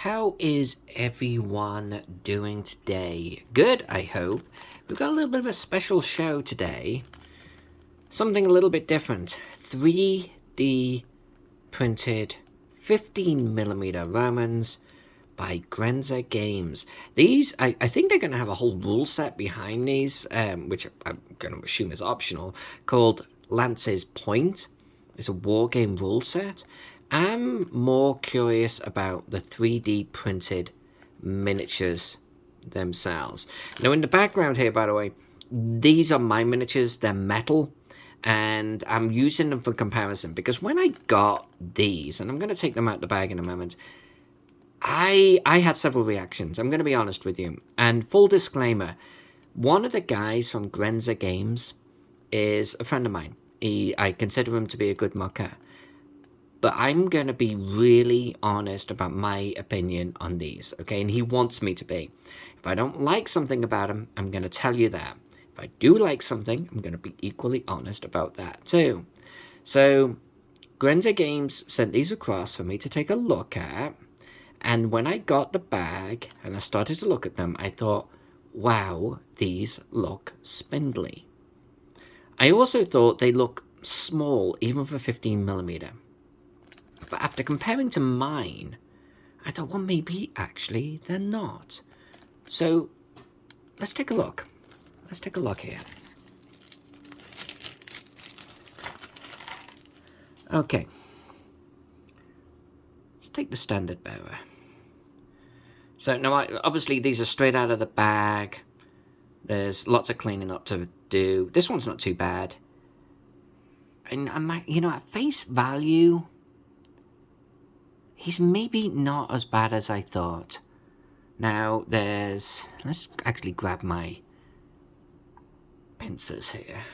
How is everyone doing today? Good, I hope. We've got a little bit of a special show today. Something a little bit different. 3D printed 15mm Romans by Grenzer Games. These, I think they're going to have a whole rule set behind these, which I'm going to assume is optional, called Lance's Point. It's a wargame rule set. I'm more curious about the 3D printed miniatures themselves. Now, in the background here, by the way, these are my miniatures. They're metal, and I'm using them for comparison because when I got these, and I'm going to take them out the bag in a moment, I had several reactions. I'm going to be honest with you. And full disclaimer, one of the guys from Grenzer Games is a friend of mine. I consider him to be a good mucker. But I'm going to be really honest about my opinion on these, okay? And he wants me to be. If I don't like something about him, I'm going to tell you that. If I do like something, I'm going to be equally honest about that too. So, Grenzer Games sent these across for me to take a look at. And when I got the bag and I started to look at them, I thought, wow, these look spindly. I also thought they look small, even for 15mm. But after comparing to mine, I thought, well, maybe actually they're not. So let's take a look. Let's take a look here. Okay. Let's take the standard bearer. So now, obviously, these are straight out of the bag. There's lots of cleaning up to do. This one's not too bad. And I might, at face value, he's maybe not as bad as I thought. Now, let's actually grab my pincers here.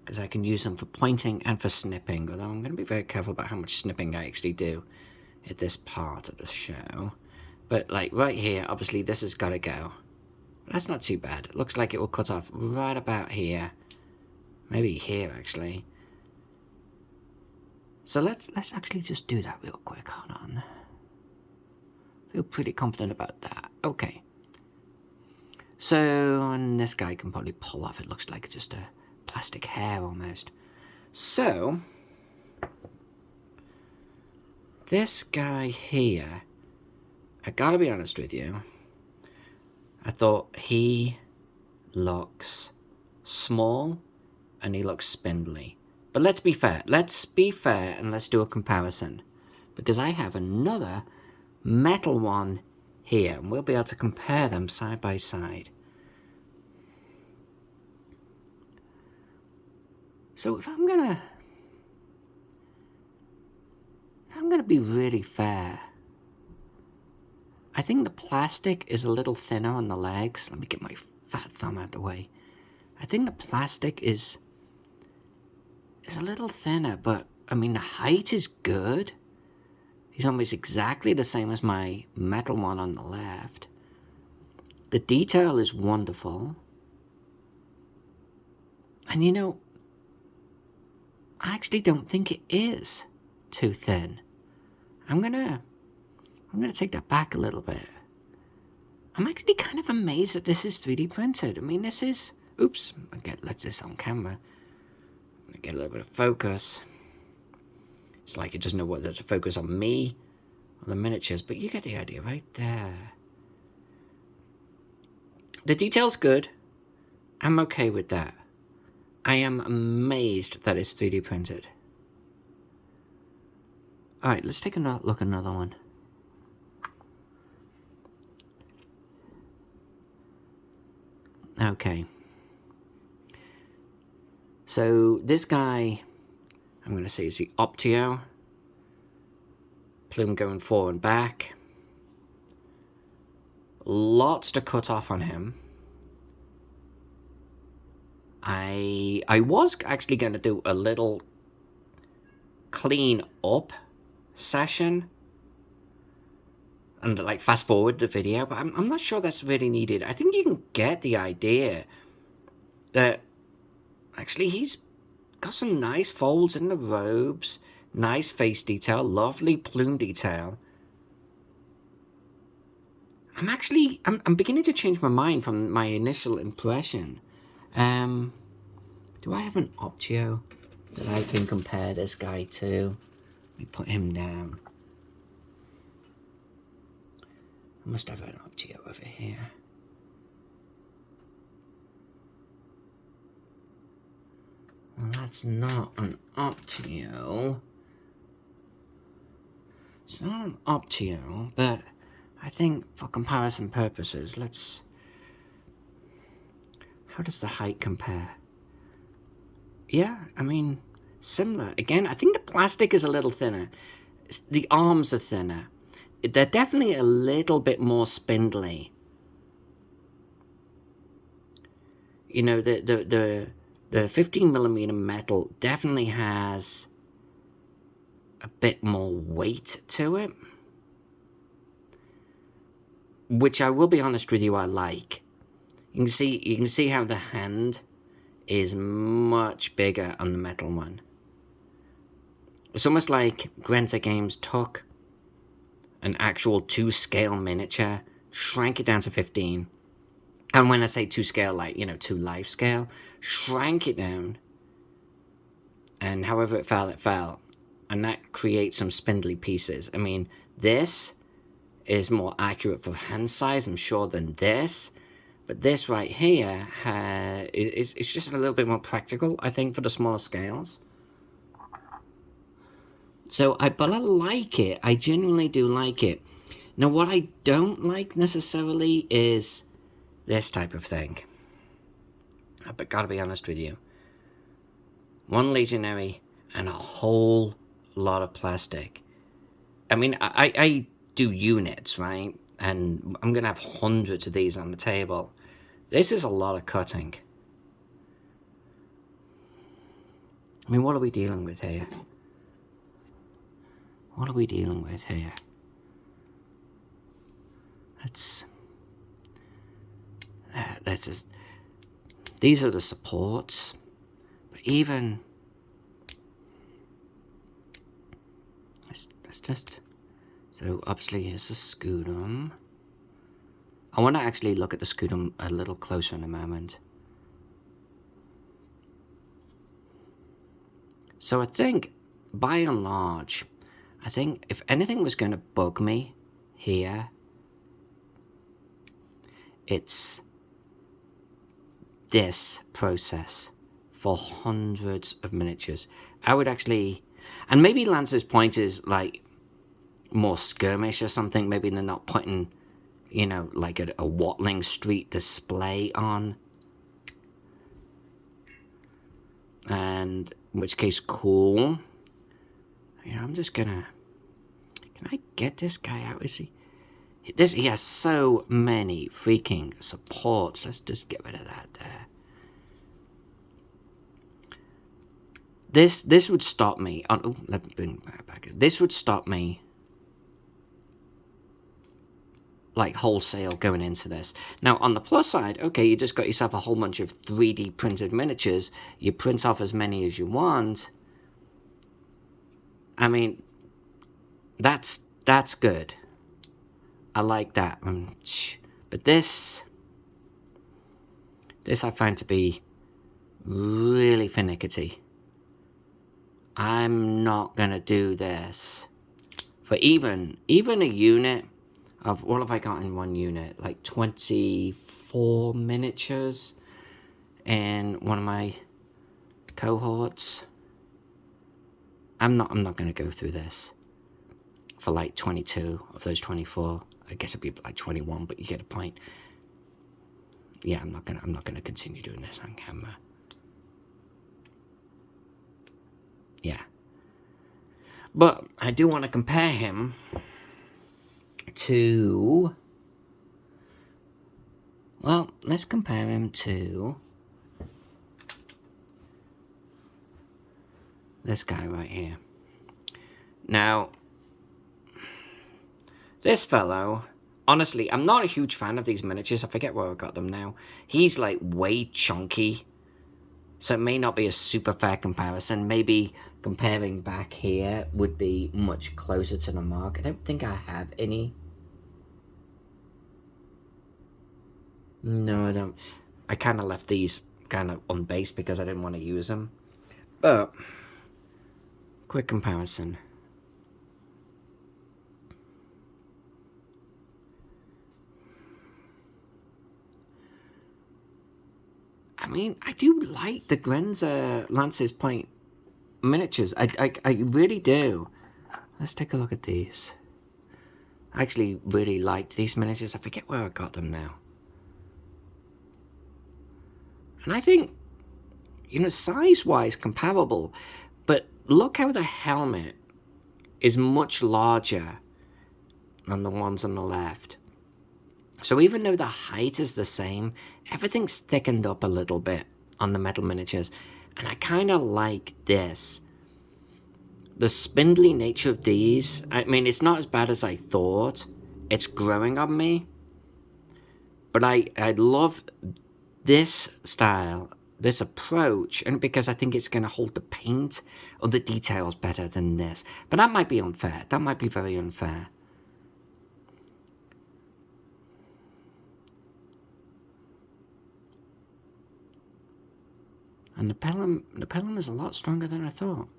Because I can use them for pointing and for snipping, although I'm going to be very careful about how much snipping I actually do at this part of the show. But, like, right here, obviously this has got to go. But that's not too bad. It looks like it will cut off right about here. Maybe here, actually. So let's actually just do that real quick. Hold on. Feel pretty confident about that. Okay. So, and this guy can probably pull off. It looks like just a plastic hair almost. So, this guy here, I gotta be honest with you, I thought he looks small and he looks spindly. But let's be fair. Let's be fair and let's do a comparison. Because I have another metal one here. And we'll be able to compare them side by side. So if I'm gonna be really fair, I think the plastic is a little thinner on the legs. Let me get my fat thumb out of the way. I think the plastic is a little thinner, but, I mean, the height is good. He's almost exactly the same as my metal one on the left. The detail is wonderful. And, I actually don't think it is too thin. I'm gonna take that back a little bit. I'm actually kind of amazed that this is 3D printed. I mean, this is... Oops, let this on camera. Get a little bit of focus. It's like it doesn't know whether to focus on me or the miniatures, but you get the idea right there. The detail's good. I'm okay with that. I am amazed that it's 3D printed. Alright, let's take a look at another one. Okay. So, this guy, I'm going to say is the Optio. Plume going forward and back. Lots to cut off on him. I was actually going to do a little clean up session and like fast forward the video, but I'm not sure that's really needed. I think you can get the idea that actually he's got some nice folds in the robes, Nice face detail, lovely plume detail. I'm beginning to change my mind from my initial impression. Do I have an Optio that I can compare this guy to? Let me put him down. I must have an Optio over here. Well, that's not an Optio. It's not an Optio, but I think for comparison purposes, let's... How does the height compare? Yeah, I mean, similar. Again, I think the plastic is a little thinner. The arms are thinner. They're definitely a little bit more spindly. You know, the 15mm metal definitely has a bit more weight to it, which I will be honest with you, I like. You can see how the hand is much bigger on the metal one. It's almost like Grenzer Games took an actual 2-scale miniature, shrank it down to 15. And when I say 2-scale, like, you know, 2 life scale, shrank it down. And however it fell. And that creates some spindly pieces. I mean, this is more accurate for hand size, I'm sure, than this. But this right here is just a little bit more practical, I think, for the smaller scales. But I like it. I genuinely do like it. Now, what I don't like necessarily is this type of thing. But gotta be honest with you. 1 legionary and a whole lot of plastic. I mean, I do units, right? And I'm gonna have hundreds of these on the table. This is a lot of cutting. I mean, what are we dealing with here? What are we dealing with here? These are the supports. But even... Let's just... So, obviously, here's the scudum. I want to actually look at the scudum a little closer in a moment. So I think, by and large, I think if anything was going to bug me here, it's this process for hundreds of miniatures. I would actually... And maybe Lance's point is, like, more skirmish or something. Maybe they're not putting... you know, like a Watling Street display on. And in which case, cool. You know, I'm just gonna... Can I get this guy out? Is he... He has so many freaking supports. Let's just get rid of that there. This would stop me. Oh, let me bring that back. This would stop me, like, wholesale going into this. Now, on the plus side, okay, you just got yourself a whole bunch of 3D printed miniatures. You print off as many as you want. I mean, that's good. I like that. But this I find to be really finicky. I'm not gonna do this for even a unit of, what have I got in one unit? Like 24 miniatures in one of my cohorts. I'm not going to go through this for like 22 of those 24. I guess it'd be like 21, but you get a point. Yeah, I'm not gonna continue doing this on camera. Yeah. But I do want to compare him to... Well, let's compare him to this guy right here. Now, this fellow, honestly, I'm not a huge fan of these miniatures. I forget where I got them now. He's like way chunky. So it may not be a super fair comparison. Maybe comparing back here would be much closer to the mark. I don't think I have any. No, I don't. I kind of left these kind of on base because I didn't want to use them. But, quick comparison. I mean, I do like the Grenzer Lance's Point miniatures. I really do. Let's take a look at these. I actually really liked these miniatures. I forget where I got them now. And I think, you know, size-wise comparable, but look how the helmet is much larger than the ones on the left. So even though the height is the same, everything's thickened up a little bit on the metal miniatures. And I kind of like this. The spindly nature of these, I mean, it's not as bad as I thought. It's growing on me. But I love this style, this approach, and because I think it's going to hold the paint or the details better than this. But that might be unfair. That might be very unfair. And the Pelham is a lot stronger than I thought.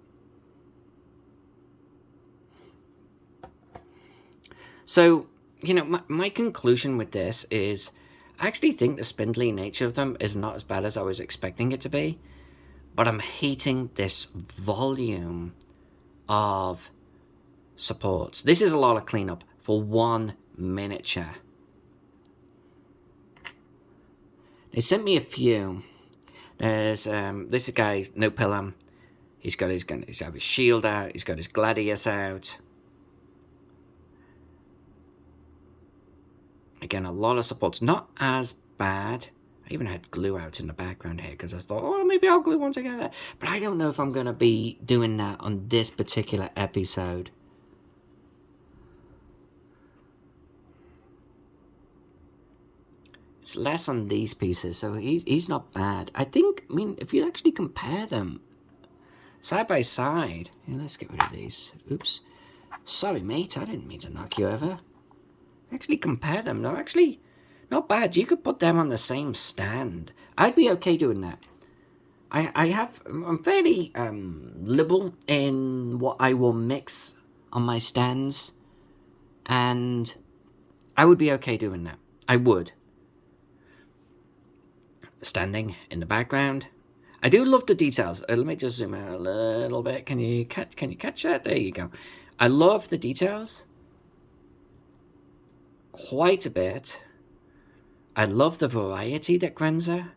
So, you know, my conclusion with this is I actually think the spindly nature of them is not as bad as I was expecting it to be. But I'm hating this volume of supports. This is a lot of cleanup for one miniature. They sent me a few. There's this guy, no Pelham. He's got his gun. He's got his shield out. He's got his gladius out. Again, a lot of supports. Not as bad. I even had glue out in the background here because I thought, oh, maybe I'll glue one together. But I don't know if I'm going to be doing that on this particular episode. It's less on these pieces, so he's not bad. I think, I mean, if you actually compare them side by side. Yeah, let's get rid of these. Oops. Sorry, mate. I didn't mean to knock you over. Actually compare them. They're actually not bad. You could put them on the same stand. I'd be okay doing that. I'm fairly liberal in what I will mix on my stands. And I would be okay doing that. I would. Standing in the background. I do love the details. Let me just zoom out a little bit. Can you catch that? There you go. I love the details. Quite a bit. I love the variety that Grenzer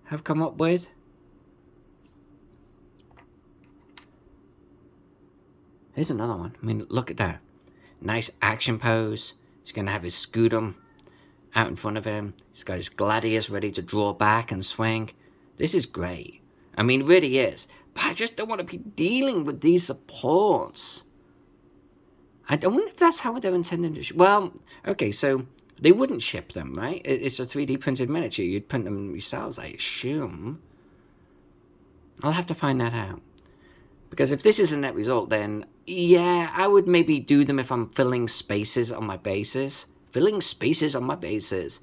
have come up with. Here's another one. I mean, look at that. Nice action pose. He's going to have his Scudum out in front of him. He's got his gladius ready to draw back and swing. This is great. I mean, it really is. But I just don't want to be dealing with these supports. I don't wonder if that's how they're intending to... Well, okay, so they wouldn't ship them, right? It's a 3D printed miniature. You'd print them yourselves, I assume. I'll have to find that out. Because if this is a net result, then, yeah, I would maybe do them if I'm filling spaces on my bases. Filling spaces on my bases.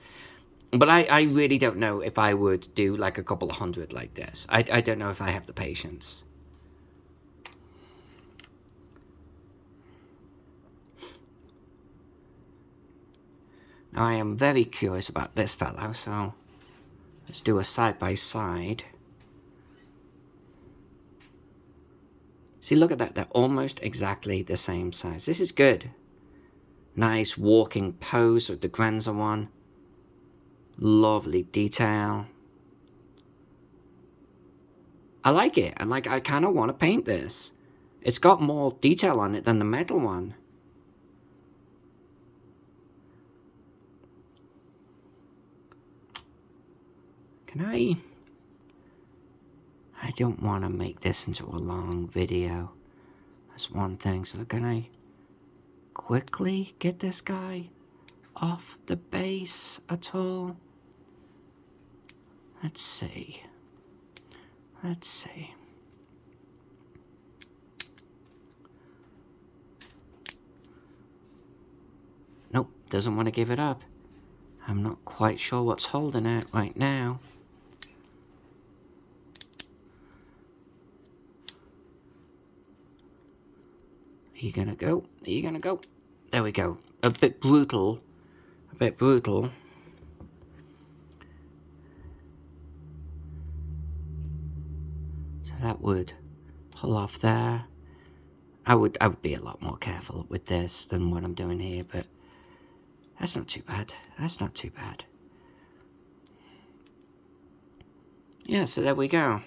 But I really don't know if I would do like a couple of hundred like this. I don't know if I have the patience. Now I am very curious about this fellow, so let's do a side by side. See, look at that. They're almost exactly the same size. This is good. Nice walking pose with the Grenzer one. Lovely detail. I like it. I kind of want to paint this. It's got more detail on it than the metal one. Can I don't want to make this into a long video. That's one thing. So can I quickly get this guy off the base at all? Let's see. Let's see. Nope, doesn't want to give it up. I'm not quite sure what's holding it right now. Are you gonna go? Are you gonna go? There we go. A bit brutal. A bit brutal. So that would pull off there. I would be a lot more careful with this than what I'm doing here, but that's not too bad. That's not too bad. Yeah, so there we go.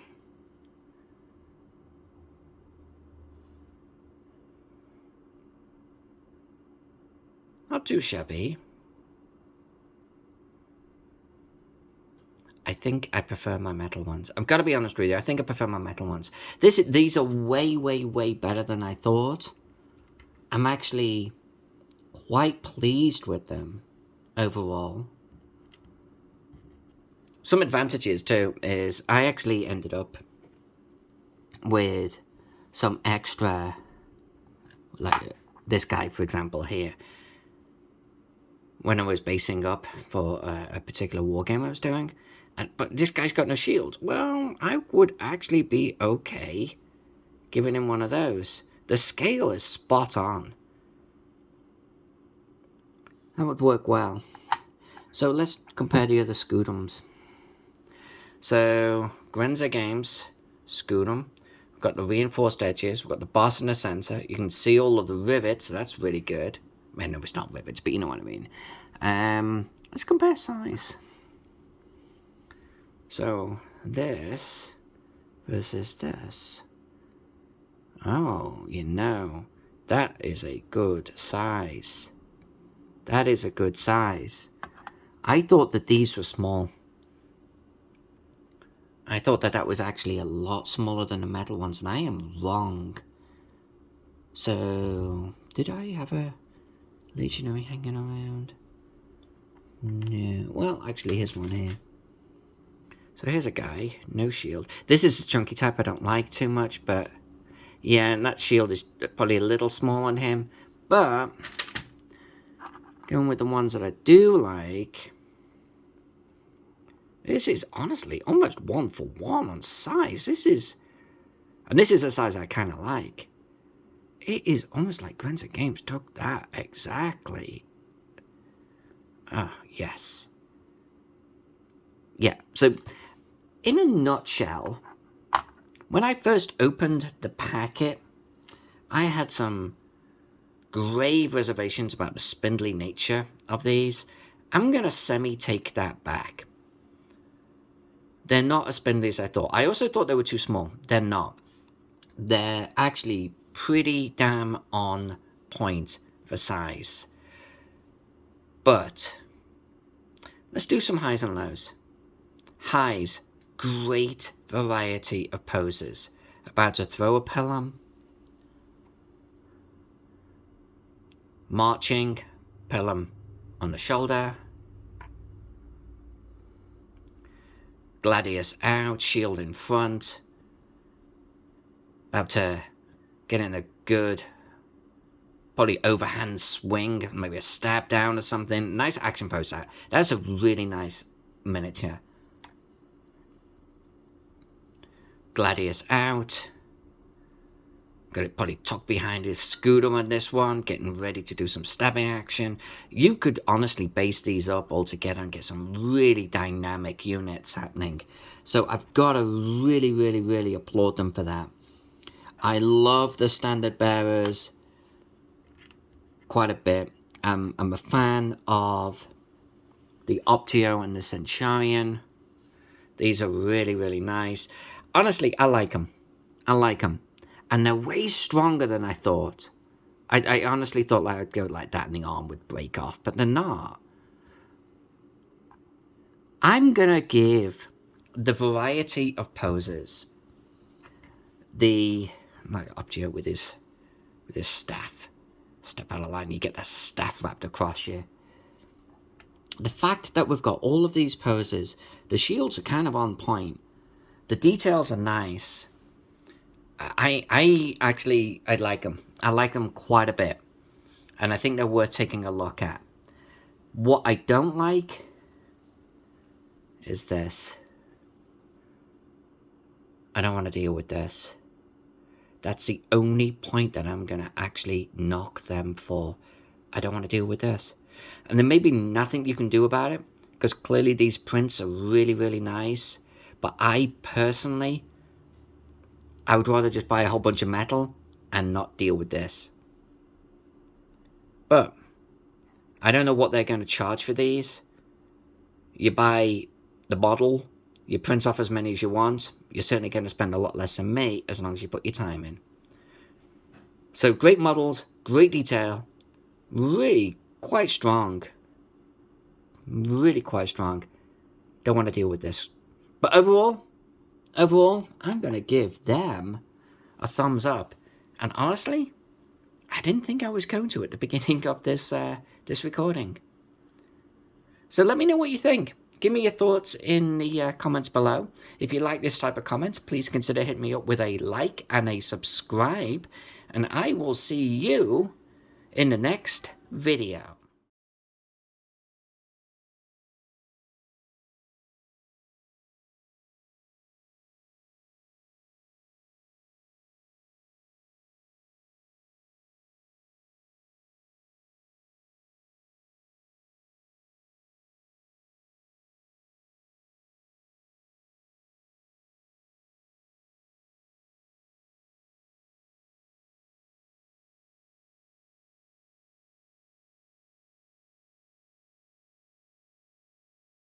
Not too shabby. I think I prefer my metal ones. I've got to be honest with you. I think I prefer my metal ones. These are way, way, way better than I thought. I'm actually quite pleased with them overall. Some advantages too is I actually ended up with some extra, like this guy for example here. When I was basing up for a particular war game I was doing, but this guy's got no shield. Well, I would actually be okay giving him one of those. The scale is spot on. That would work well. So let's compare the other Scudums. So, Grenzer Games, Scudum. We've got the reinforced edges, we've got the boss in the center. You can see all of the rivets, so that's really good. I know it's not rivets, but you know what I mean. Let's compare size. So, this versus this. Oh, you know, that is a good size. That is a good size. I thought that these were small. I thought that was actually a lot smaller than the metal ones, and I am wrong. So, did I have a legionary hanging around? No. Well, actually, here's one here. So here's a guy, no shield. This is a chunky type I don't like too much, but yeah, and that shield is probably a little small on him. But going with the ones that I do like, this is honestly almost 1-for-1 on size. This is a size I kind of like. It is almost like Grenzer Games took that exactly. Yes. Yeah, so in a nutshell, when I first opened the packet, I had some grave reservations about the spindly nature of these. I'm going to semi-take that back. They're not as spindly as I thought. I also thought they were too small. They're not. They're actually pretty damn on point for size. But let's do some highs and lows. Highs, great variety of poses. About to throw a pilum. Marching, pilum on the shoulder. Gladius out, shield in front. About to get in a good, probably overhand swing, maybe a stab down or something. Nice action pose that. That's a really nice miniature. Gladius out. Got it probably tucked behind his Scudum on this one, getting ready to do some stabbing action. You could honestly base these up all together and get some really dynamic units happening. So I've got to really, really, really applaud them for that. I love the standard bearers quite a bit. I'm a fan of the Optio and the Centurion. These are really, really nice. Honestly, I like them. I like them. And they're way stronger than I thought. I honestly thought like I'd go like that and the arm would break off, but they're not. I'm going to give the variety of poses. My Optio with his staff. Step out of line, you get that staff wrapped across you. The fact that we've got all of these poses, the shields are kind of on point. The details are nice. I actually, I like them. I like them quite a bit. And I think they're worth taking a look at. What I don't like is this. I don't want to deal with this. That's the only point that I'm going to actually knock them for. I don't want to deal with this. And there may be nothing you can do about it, because clearly these prints are really, really nice. But I personally, I would rather just buy a whole bunch of metal and not deal with this. But I don't know what they're going to charge for these. You buy the model, you print off as many as you want. You're certainly going to spend a lot less than me as long as you put your time in. So great models, great detail, really quite strong. Really quite strong. Don't want to deal with this. But overall, I'm going to give them a thumbs up. And honestly, I didn't think I was going to at the beginning of this recording. So let me know what you think. Give me your thoughts in the comments below. If you like this type of comments, please consider hitting me up with a like and a subscribe. And I will see you in the next video.